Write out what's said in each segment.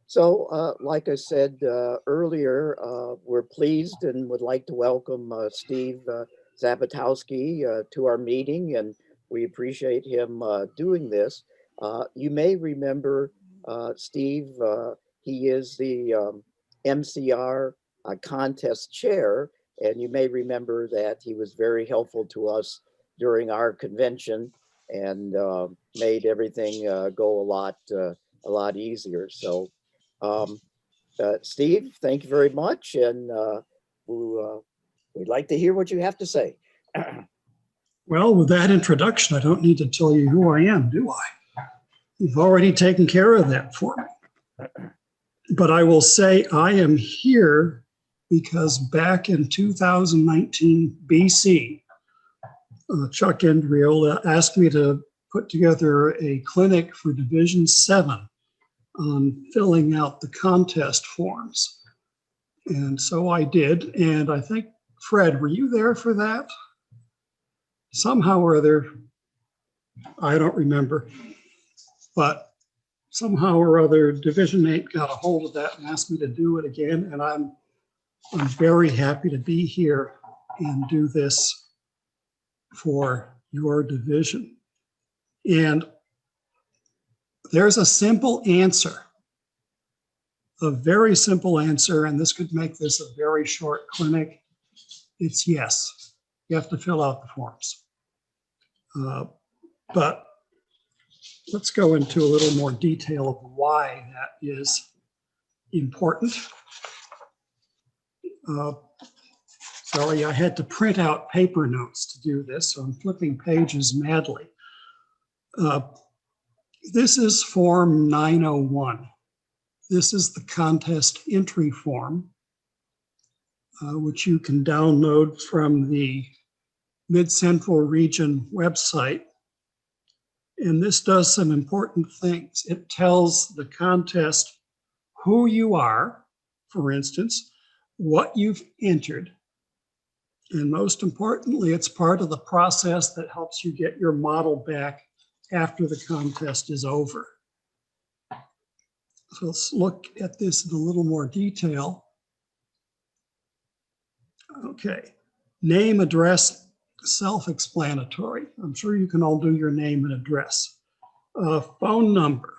So, like I said earlier, we're pleased and would like to welcome Steve Zapytowski to our meeting, and we appreciate him doing this. You may remember Steve, he is the MCR contest chair, and you may remember that he was very helpful to us during our convention and made everything go a lot easier. So um, Steve, thank you very much, and we'd like to hear what you have to say. Well, with that introduction, I don't need to tell you who I am, do I? You've already taken care of that for me. But I will say I am here because back in 2019 BC, Chuck Andriola asked me to put together a clinic for Division 7 on filling out the contest forms. And so I did, and I think, Fred, were you there for that? Somehow or other, I don't remember, but somehow or other, Division 8 got a hold of that and asked me to do it again, and I'm very happy to be here and do this for your division. And there's a simple answer, a very simple answer, and this could make this a very short clinic. It's yes. You have to fill out the forms. But let's go into a little more detail of why that is important. Sorry, I had to print out paper notes to do this, so I'm flipping pages madly. This is Form 901. This is the contest entry form, which you can download from the Mid-Central Region website. And this does some important things. It tells the contest who you are, for instance, what you've entered, and most importantly, it's part of the process that helps you get your model back after the contest is over. So let's look at this in a little more detail. Okay, name, address, self-explanatory. I'm sure you can all do your name and address. Phone number,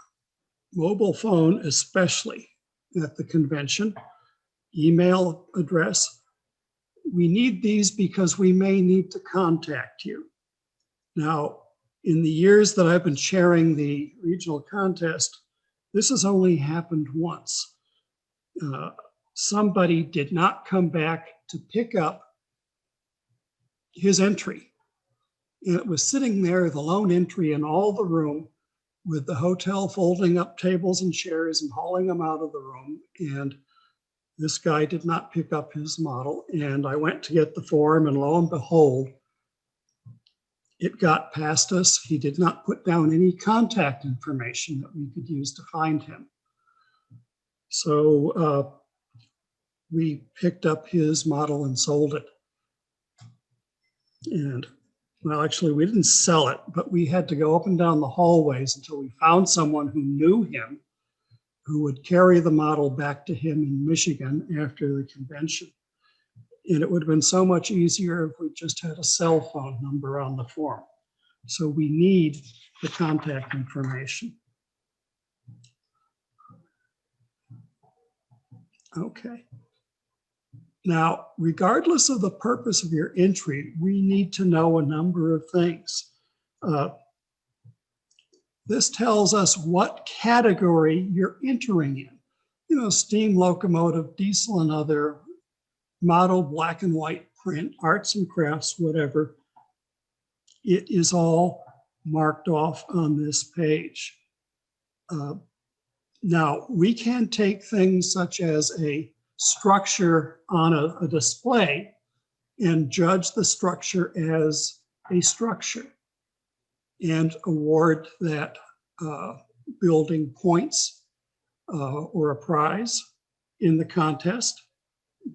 mobile phone especially at the convention, email address. We need these because we may need to contact you. Now, in the years that I've been chairing the regional contest, this has only happened once. Somebody did not come back to pick up his entry. And it was sitting there, the lone entry in all the room, with the hotel folding up tables and chairs and hauling them out of the room. And this guy did not pick up his model. And I went to get the form, and lo and behold, it got past us. He did not put down any contact information that we could use to find him. So we picked up his model and sold it. And well, actually, we didn't sell it, but we had to go up and down the hallways until we found someone who knew him, who would carry the model back to him in Michigan after the convention. And it would have been so much easier if we just had a cell phone number on the form. So we need the contact information. Okay. Now, regardless of the purpose of your entry, we need to know a number of things. This tells us what category you're entering in. You know, steam locomotive, diesel and other, model, black and white print, arts and crafts, whatever. It is all marked off on this page. Now, we can take things such as a structure on a display and judge the structure as a structure and award that building points or a prize in the contest,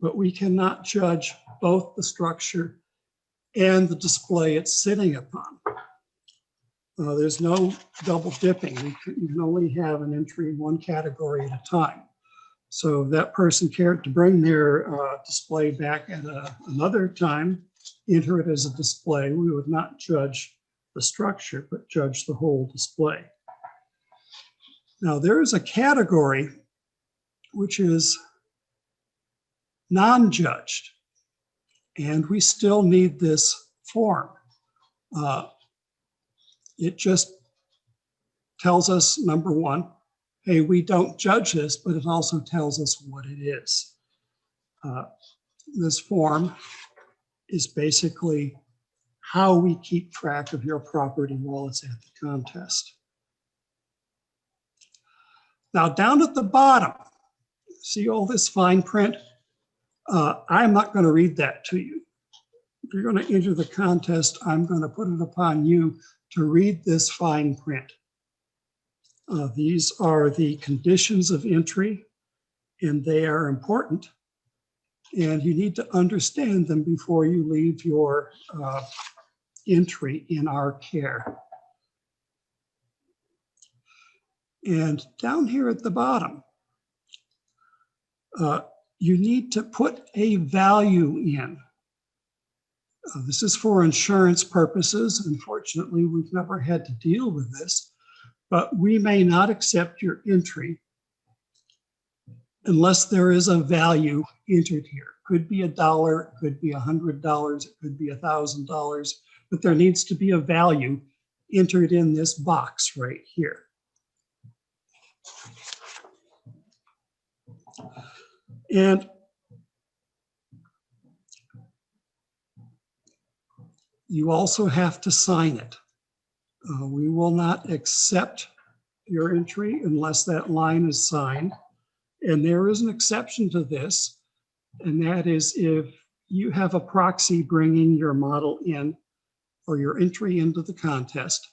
but we cannot judge both the structure and the display it's sitting upon. There's no double dipping. You can only have an entry in one category at a time. So if that person cared to bring their display back at another time, enter it as a display. We would not judge the structure, but judge the whole display. Now there is a category which is non-judged, and we still need this form. It just tells us, number one, hey, we don't judge this, but it also tells us what it is. This form is basically how we keep track of your property while it's at the contest. Now down at the bottom, see all this fine print? I'm not going to read that to you. If you're going to enter the contest, I'm going to put it upon you to read this fine print. These are the conditions of entry, and they are important. And you need to understand them before you leave your entry in our care. And down here at the bottom, you need to put a value in. This is for insurance purposes. Unfortunately, we've never had to deal with this, but we may not accept your entry unless there is a value entered here. Could be $1, it could be $100, it could be $1,000, but there needs to be a value entered in this box right here. And you also have to sign it. We will not accept your entry unless that line is signed. And there is an exception to this, and that is if you have a proxy bringing your model in or your entry into the contest,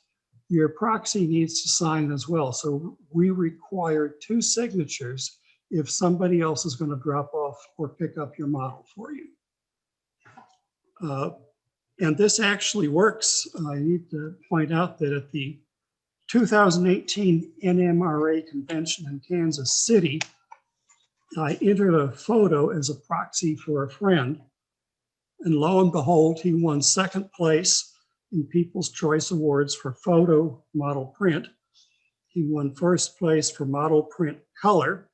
your proxy needs to sign as well. So we require 2 signatures if somebody else is going to drop off or pick up your model for you. And this actually works. I need to point out that at the 2018 NMRA convention in Kansas City, I entered a photo as a proxy for a friend, and lo and behold, he won 2nd place in People's Choice Awards for photo model print. He won 1st place for model print color,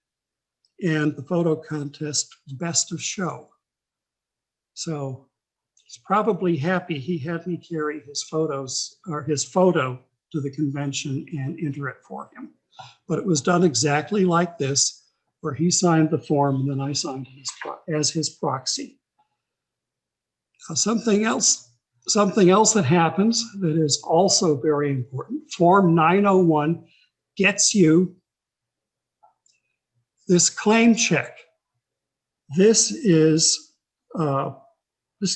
and the photo contest best of show. So he's probably happy he had me carry his photos or his photo to the convention and enter it for him. But it was done exactly like this, where he signed the form and then I signed as his proxy. Something else that happens that is also very important. Form 901 gets you this claim check. This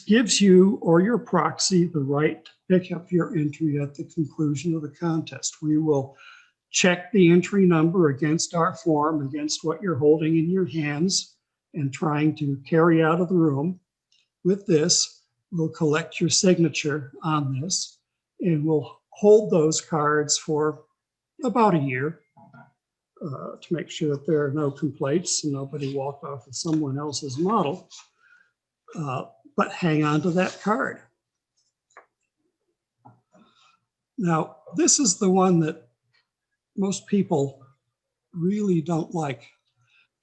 gives you or your proxy the right to pick up your entry at the conclusion of the contest. We will check the entry number against our form, against what you're holding in your hands and trying to carry out of the room. With this, we'll collect your signature on this, and we'll hold those cards for about a year to make sure that there are no complaints and nobody walked off with someone else's model. But hang on to that card. Now, this is the one that most people really don't like.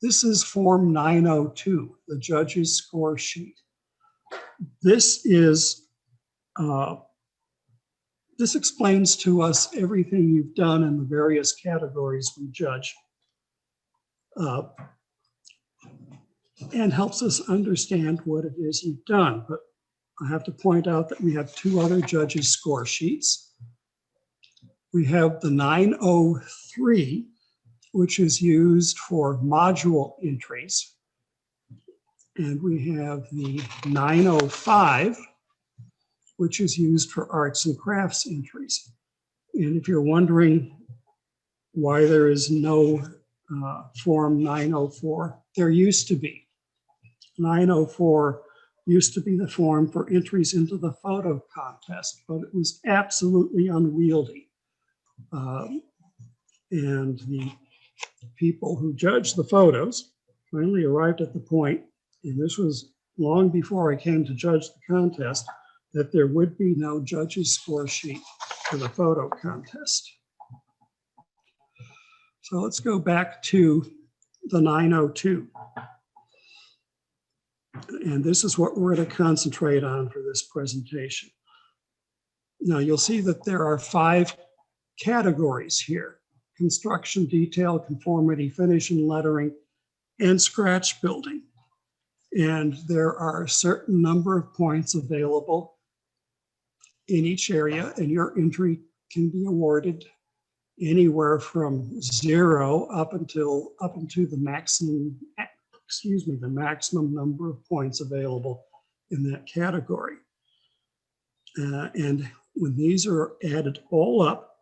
This is Form 902, the judge's score sheet. This explains to us everything you've done in the various categories we judge, and helps us understand what it is you've done. But I have to point out that we have 2 other judges' score sheets. We have the 903, which is used for module entries. And we have the 905, which is used for arts and crafts entries. And if you're wondering why there is no Form 904, there used to be. 904 used to be the form for entries into the photo contest, but it was absolutely unwieldy. And the people who judged the photos finally arrived at the point, and this was long before I came to judge the contest, that there would be no judge's score sheet for the photo contest. So let's go back to the 902. And this is what we're going to concentrate on for this presentation. Now you'll see that there are 5 categories here: construction, detail, conformity, finish and lettering, and scratch building. And there are a certain number of points available in each area, and your entry can be awarded anywhere from 0 up into the maximum, the maximum number of points available in that category. And when these are added all up,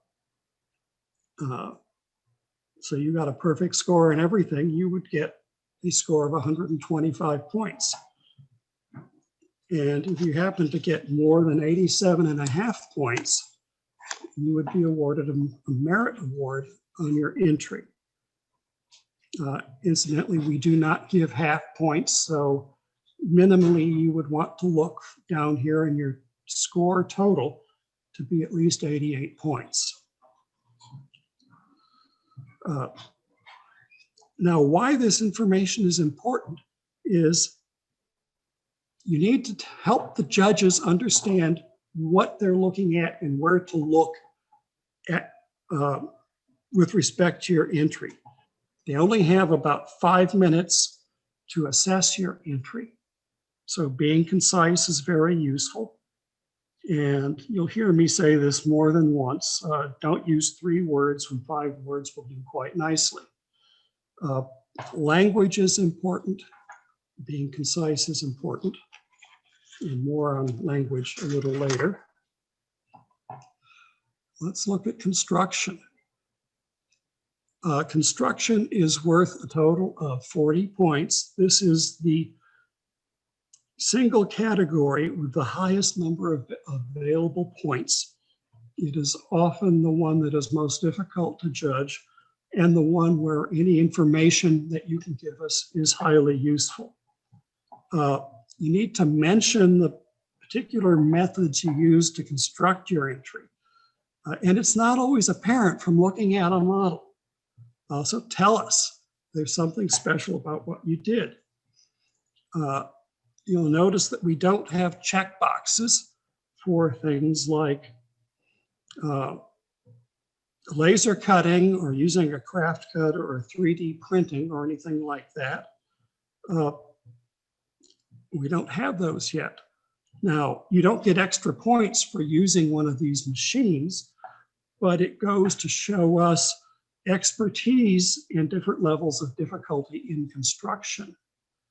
so you got a perfect score in everything, you would get a score of 125 points. And if you happen to get more than 87.5 points, you would be awarded a merit award on your entry. Incidentally, we do not give half points, so minimally you would want to look down here in your score total to be at least 88 points. Now, why this information is important is you need to help the judges understand what they're looking at and where to look at with respect to your entry. They only have about 5 minutes to assess your entry. So being concise is very useful. And you'll hear me say this more than once. Don't use 3 words when 5 words will do quite nicely. Language is important. Being concise is important. And more on language a little later. Let's look at construction. Construction is worth a total of 40 points. This is the single category with the highest number of available points. It is often the one that is most difficult to judge and the one where any information that you can give us is highly useful. You need to mention the particular methods you use to construct your entry. And it's not always apparent from looking at a model. So tell us there's something special about what you did. You'll notice that we don't have check boxes for things like laser cutting or using a craft cutter or 3D printing or anything like that. We don't have those yet. Now, you don't get extra points for using one of these machines, but it goes to show us expertise in different levels of difficulty in construction.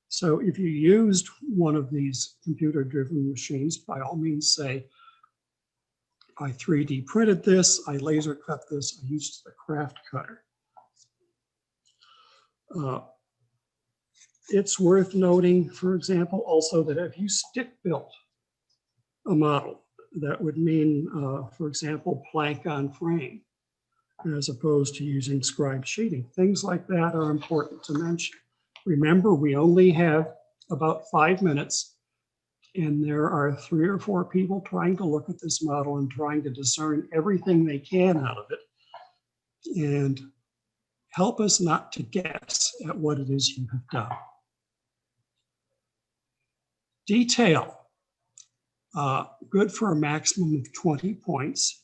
So if you used one of these computer-driven machines, by all means say, I 3D printed this, I laser cut this, I used the craft cutter. It's worth noting, for example, also that if you stick built a model, that would mean, for example, plank on frame, as opposed to using scribe sheeting. Things like that are important to mention. Remember, we only have about 5 minutes, and there are 3 or 4 people trying to look at this model and trying to discern everything they can out of it, and help us not to guess at what it is you have done. Detail, good for a maximum of 20 points.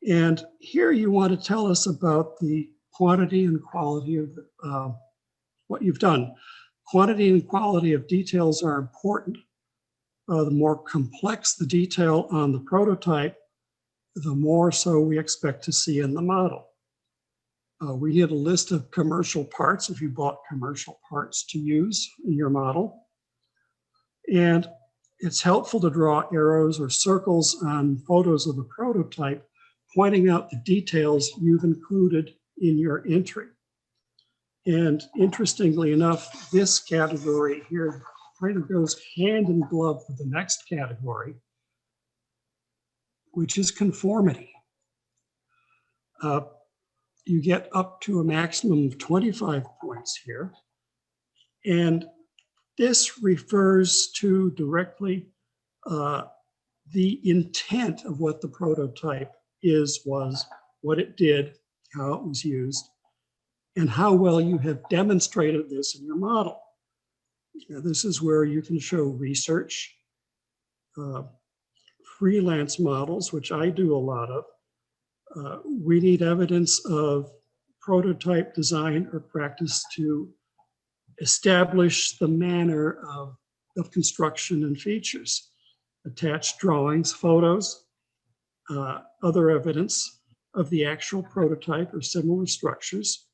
And here you want to tell us about the quantity and quality of what you've done. Quantity and quality of details are important. The more complex the detail on the prototype, the more so we expect to see in the model. We need a list of commercial parts if you bought commercial parts to use in your model. And it's helpful to draw arrows or circles on photos of the prototype, pointing out the details you've included in your entry. And interestingly enough, this category here kind of goes hand in glove with the next category, which is conformity. You get up to a maximum of 25 points here. And this refers to directly the intent of what the prototype was, what it did, how it was used, and how well you have demonstrated this in your model. Now, this is where you can show research, freelance models, which I do a lot of. We need evidence of prototype design or practice to establish the manner of construction and features. Attached drawings, photos, other evidence of the actual prototype or similar structures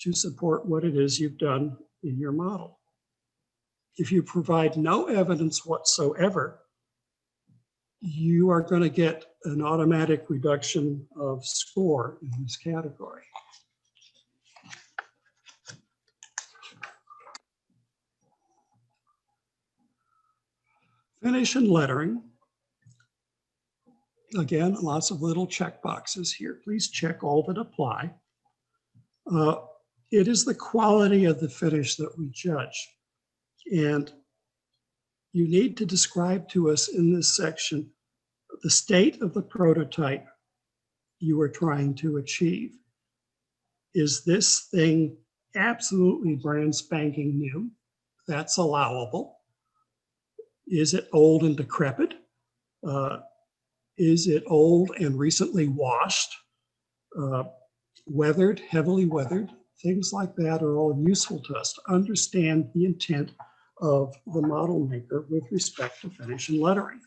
to support what it is you've done in your model. If you provide no evidence whatsoever, you are going to get an automatic reduction of score in this category. Finish and lettering. Again, lots of little check boxes here. Please check all that apply. It is the quality of the finish that we judge. And you need to describe to us in this section the state of the prototype you are trying to achieve. Is this thing absolutely brand spanking new? That's allowable. Is it old and decrepit? Is it old and recently washed? Weathered, heavily weathered? Things like that are all useful to us to understand the intent of the model maker with respect to finish and lettering.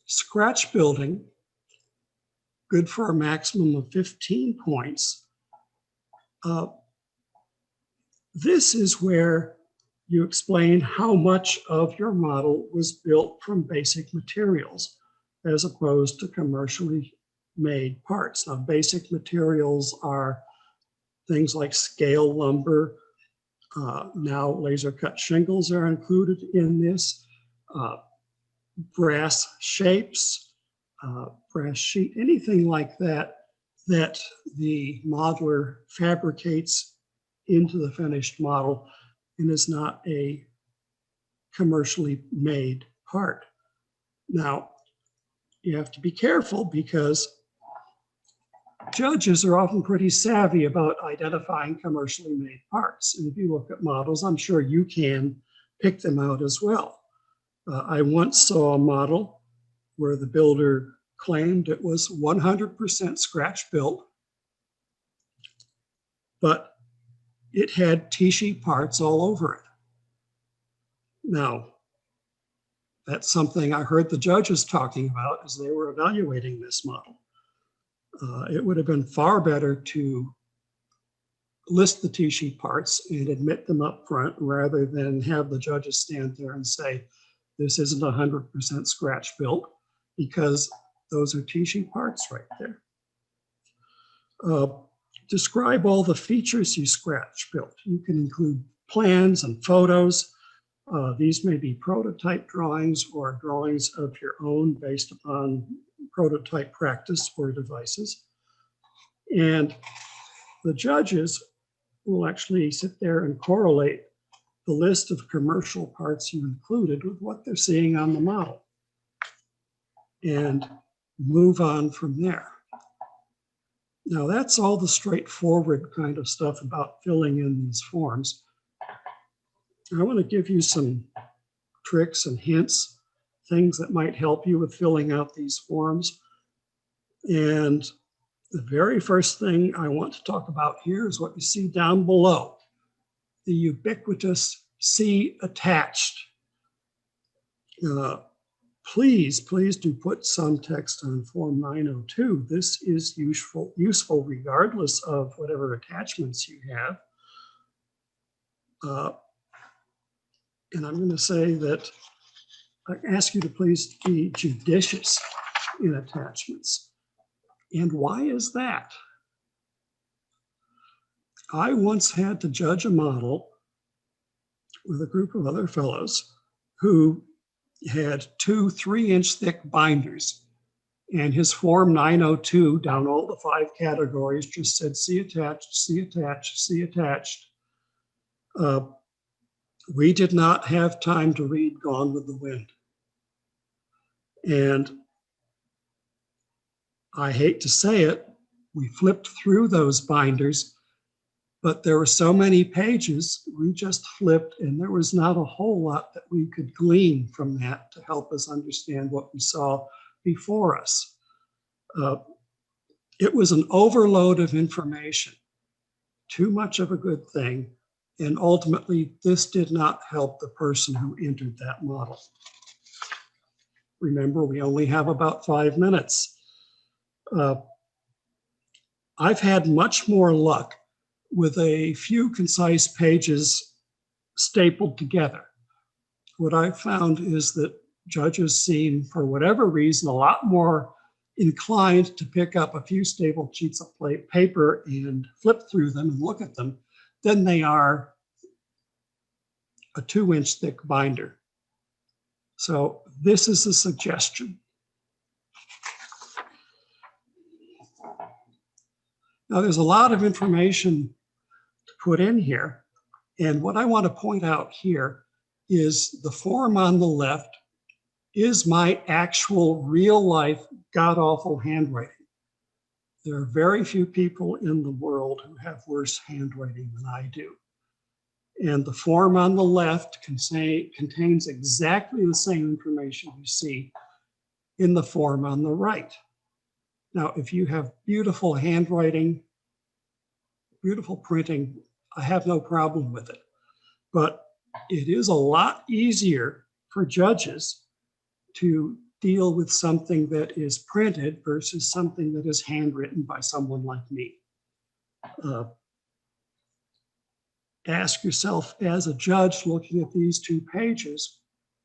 Scratch building, good for a maximum of 15 points. This is where you explain how much of your model was built from basic materials as opposed to commercially made parts. Now, basic materials are things like scale lumber. Now laser cut shingles are included in this. Brass shapes, brass sheet, anything like that, that the modeler fabricates into the finished model and is not a commercially made part. Now, you have to be careful because judges are often pretty savvy about identifying commercially made parts. And if you look at models, I'm sure you can pick them out as well. I once saw a model where the builder claimed it was 100% scratch built, but it had T-sheet parts all over it. Now, that's something I heard the judges talking about as they were evaluating this model. It would have been far better to list the T-sheet parts and admit them up front rather than have the judges stand there and say, this isn't 100% scratch built, because those are T-sheet parts right there. Describe all the features you scratch built. You can include plans and photos. These may be prototype drawings or drawings of your own based upon prototype practice for devices. And the judges will actually sit there and correlate the list of commercial parts you included with what they're seeing on the model and move on from there. Now, that's all the straightforward kind of stuff about filling in these forms. I want to give you some tricks and hints, things that might help you with filling out these forms. And the very first thing I want to talk about here is what you see down below, the ubiquitous C attached. Please do put some text on Form 902. This is useful regardless of whatever attachments you have. And I'm going to say that I ask you to please be judicious in attachments. And why is that? I once had to judge a model with a group of other fellows who had 2 3-inch thick binders And his Form 902 down all the 5 categories just said, see attached, see attached, see attached. We did not have time to read Gone with the Wind. And I hate to say it, we flipped through those binders, but there were so many pages, we just flipped, and there was not a whole lot that we could glean from that to help us understand what we saw before us. It was an overload of information, too much of a good thing, and ultimately this did not help the person who entered that model. Remember, we only have about 5 minutes. I've had much more luck with a few concise pages stapled together. What I've found is that judges seem, for whatever reason, a lot more inclined to pick up a few stapled sheets of paper and flip through them and look at them than they are a 2-inch thick binder. So this is a suggestion. Now, there's a lot of information to put in here. And what I want to point out here is the form on the left is my actual real life god-awful handwriting. There are very few people in the world who have worse handwriting than I do. And the form on the left contains exactly the same information you see in the form on the right. Now, if you have beautiful handwriting, beautiful printing, I have no problem with it. But it is a lot easier for judges to deal with something that is printed versus something that is handwritten by someone like me. Ask yourself as a judge looking at these 2 pages,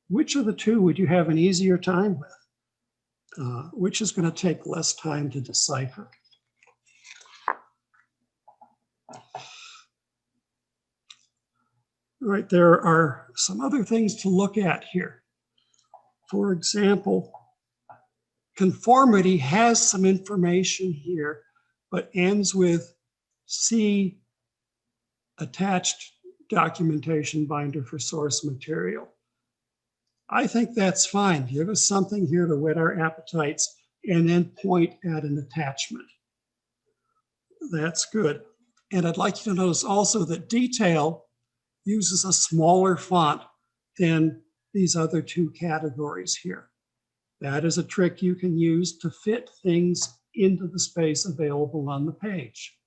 which of the 2 would you have an easier time with? Which is going to take less time to decipher? All right, there are some other things to look at here. For example, conformity has some information here, but ends with C, attached documentation binder for source material. I think that's fine. Give us something here to whet our appetites and then point at an attachment. That's good. And I'd like you to notice also that detail uses a smaller font than these other 2 categories here. That is a trick you can use to fit things into the space available on the page,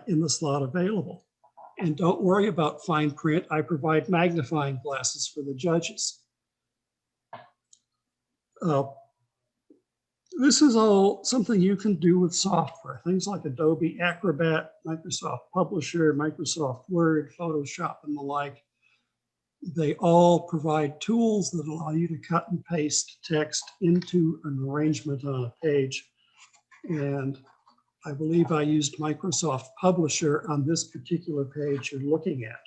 in the slot available. And don't worry about fine print. I provide magnifying glasses for the judges. This is all something you can do with software, things like Adobe Acrobat, Microsoft Publisher, Microsoft Word, Photoshop, and the like. They all provide tools that allow you to cut and paste text into an arrangement on a page. And I believe I used Microsoft Publisher on this particular page you're looking at.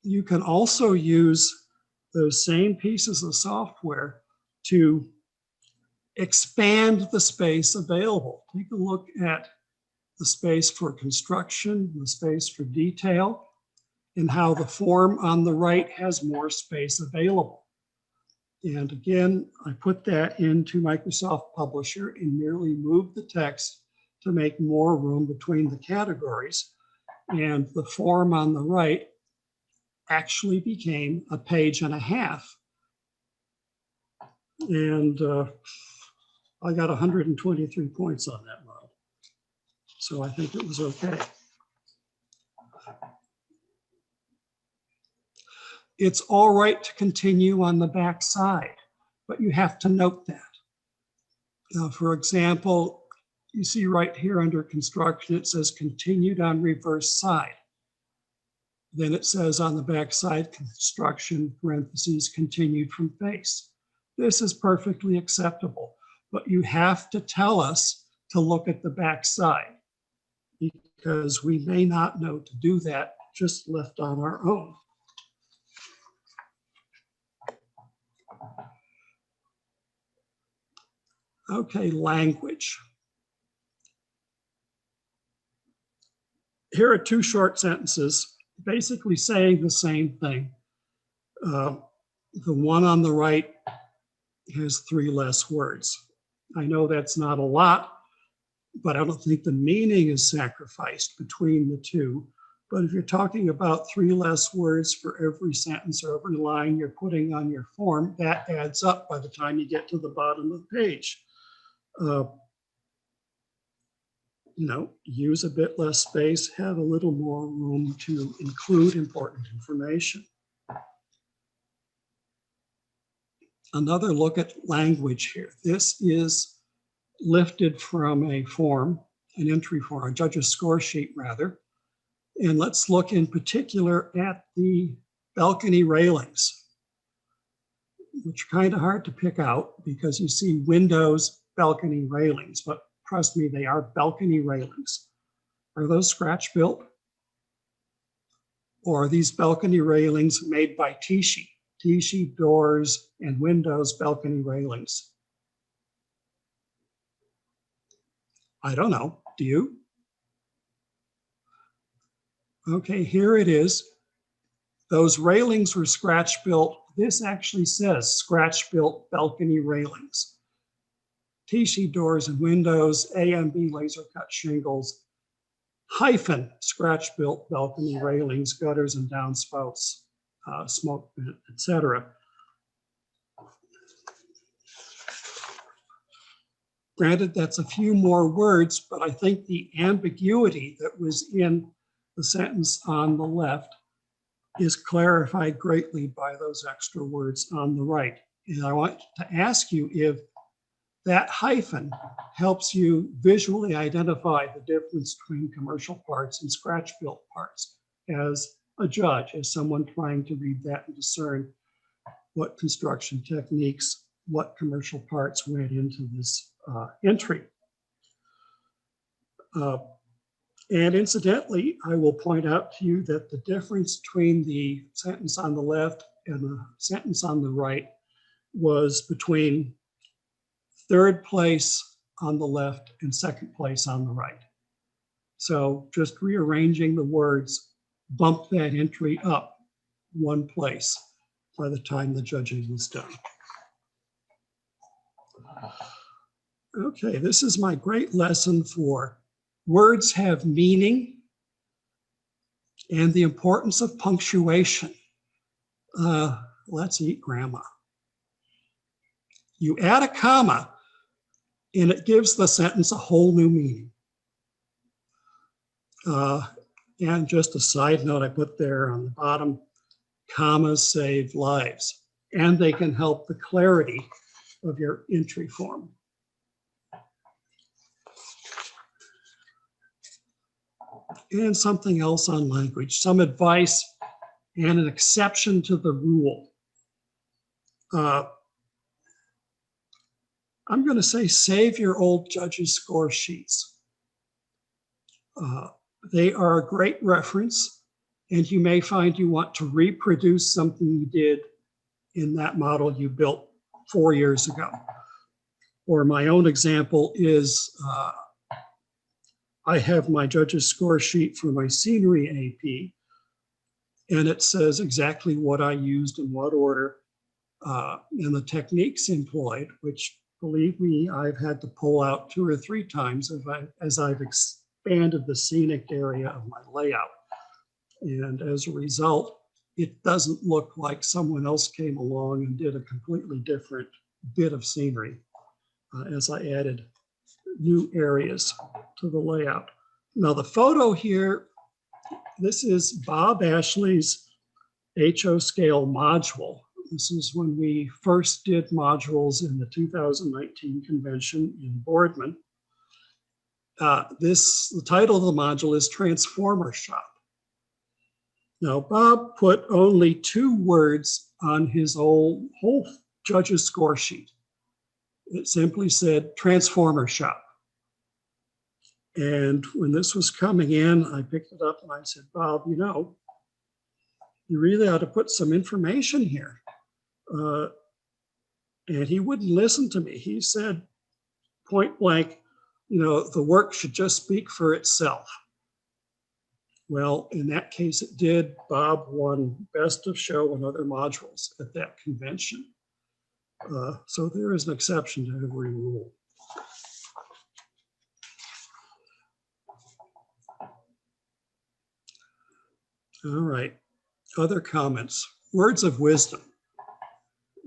You can also use those same pieces of software to expand the space available. Take a look at the space for construction, the space for detail, and how the form on the right has more space available. And again, I put that into Microsoft Publisher and merely moved the text to make more room between the categories. And the form on the right actually became a page and a half. And I got 123 points on that model. So I think it was okay. It's all right to continue on the back side, but you have to note that. For example, you see right here under construction, it says continued on reverse side. Then it says on the back side, construction, parentheses, continued from face. This is perfectly acceptable, but you have to tell us to look at the back side because we may not know to do that just left on our own. Okay, language. Here are two short sentences basically saying the same thing. The one on the right has 3 less words. I know that's not a lot, but I don't think the meaning is sacrificed between the two. But if you're talking about 3 less words for every sentence or every line you're putting on your form, that adds up by the time you get to the bottom of the page. Use a bit less space, have a little more room to include important information. Another look at language here. This is lifted from a form, an entry form, a judge's score sheet rather. And let's look in particular at the balcony railings, which are kind of hard to pick out because you see windows, balcony railings, but trust me, they are balcony railings. Are those scratch built? Or are these balcony railings made by Tichy? Tichy doors and windows, balcony railings. I don't know, do you? Okay, here it is. Those railings were scratch built. This actually says scratch built balcony railings. Tichy doors and windows, A and B laser cut shingles, hyphen scratch built balcony railings, gutters and downspouts, smoke vent, etc. Granted, that's a few more words, but I think the ambiguity that was in the sentence on the left is clarified greatly by those extra words on the right. And I want to ask you if that hyphen helps you visually identify the difference between commercial parts and scratch-built parts as a judge, as someone trying to read that and discern what construction techniques, what commercial parts went into this entry. And incidentally, I will point out to you that the difference between the sentence on the left and the sentence on the right was between 3rd place on the left and 2nd place on the right. So just rearranging the words bumped that entry up 1 place by the time the judging was done. Okay, this is my great lesson for words have meaning and the importance of punctuation. Let's eat grandma. You add a comma and it gives the sentence a whole new meaning. And just a side note I put there on the bottom, commas save lives and they can help the clarity of your entry form. And something else on language, some advice and an exception to the rule. I'm going to say save your old judges' score sheets. They are a great reference, and you may find you want to reproduce something you did in that model you built 4 years ago. Or my own example is I have my judge's score sheet for my scenery AP, and it says exactly what I used in what order and the techniques employed, which, believe me, I've had to pull out 2 or 3 times as I've expanded the scenic area of my layout. And as a result, it doesn't look like someone else came along and did a completely different bit of scenery as I added new areas to the layout. Now the photo here, this is Bob Ashley's HO scale module. This is when we first did modules in the 2019 convention in Boardman. The title of the module is Transformer Shop. Now Bob put only 2 words on his whole judge's score sheet. It simply said Transformer Shop. And when this was coming in, I picked it up and I said, Bob, you really ought to put some information here. And he wouldn't listen to me. He said, point blank, the work should just speak for itself. Well, in that case, it did. Bob won Best of Show and other modules at that convention. So there is an exception to every rule. All right, other comments, words of wisdom.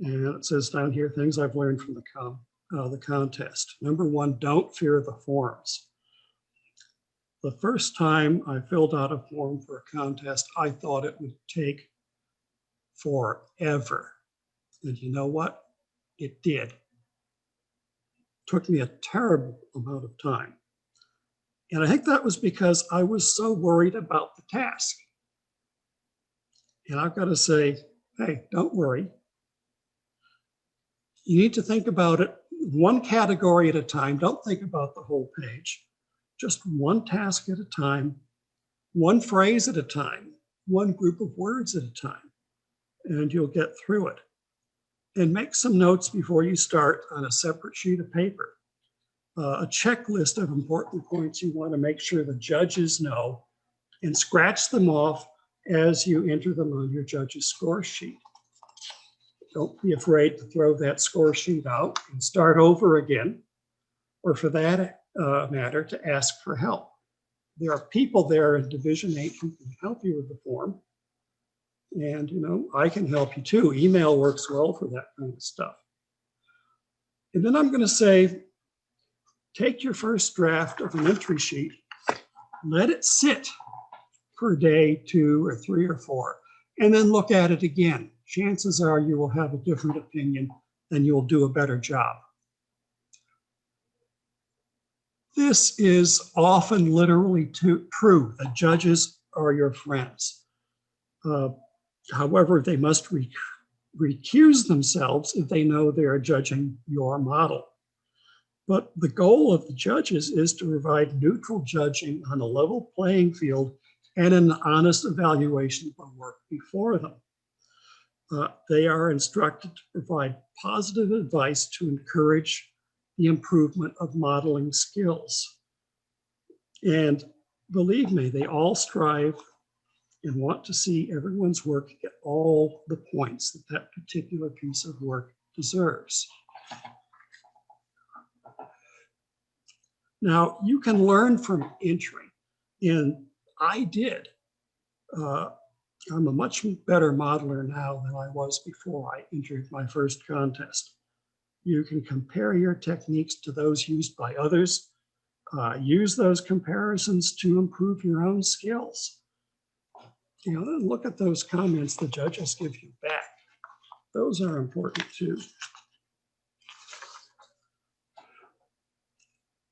And it says down here, things I've learned from the contest. Number one, don't fear the forms. The first time I filled out a form for a contest, I thought it would take forever. And you know what? It did. Took me a terrible amount of time. And I think that was because I was so worried about the task. And I've got to say, hey, don't worry. You need to think about it one category at a time. Don't think about the whole page. Just one task at a time, one phrase at a time, one group of words at a time, and you'll get through it. And make some notes before you start on a separate sheet of paper. A checklist of important points you want to make sure the judges know, and scratch them off as you enter them on your judge's score sheet. Don't be afraid to throw that score sheet out and start over again, or for that matter, to ask for help. There are people there in Division 8 who can help you with the form. And, I can help you too. Email works well for that kind of stuff. And then I'm going to say, take your first draft of an entry sheet, let it sit for a day, 2 or 3 or 4, and then look at it again. Chances are you will have a different opinion and you'll do a better job. This is often literally true. The judges are your friends. However, they must recuse themselves if they know they are judging your model. But the goal of the judges is to provide neutral judging on a level playing field and an honest evaluation of the work before them. They are instructed to provide positive advice to encourage the improvement of modeling skills. And believe me, they all strive and want to see everyone's work get all the points that that particular piece of work deserves. Now, you can learn from entering, and I did. I'm a much better modeler now than I was before I entered my first contest. You can compare your techniques to those used by others. Use those comparisons to improve your own skills. Look at those comments the judges give you back. Those are important too.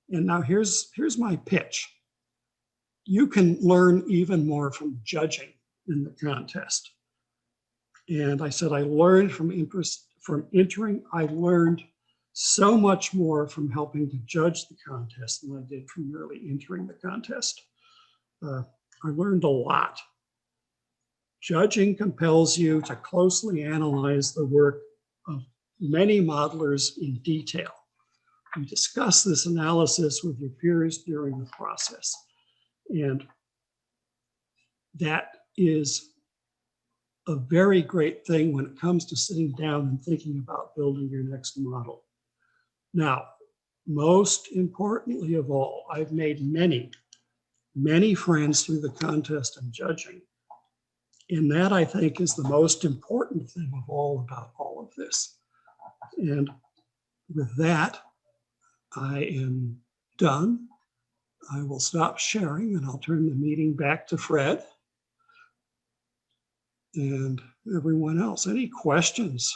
And now here's my pitch. You can learn even more from judging in the contest. And I said, I learned from entering. I learned so much more from helping to judge the contest than I did from merely entering the contest. I learned a lot. Judging compels you to closely analyze the work of many modelers in detail. You discuss this analysis with your peers during the process. And that is a very great thing when it comes to sitting down and thinking about building your next model. Now, most importantly of all, I've made many friends through the contest and judging. And that, I think, is the most important thing of all about all of this. And with that, I am done. I will stop sharing and I'll turn the meeting back to Fred and everyone else. Any questions?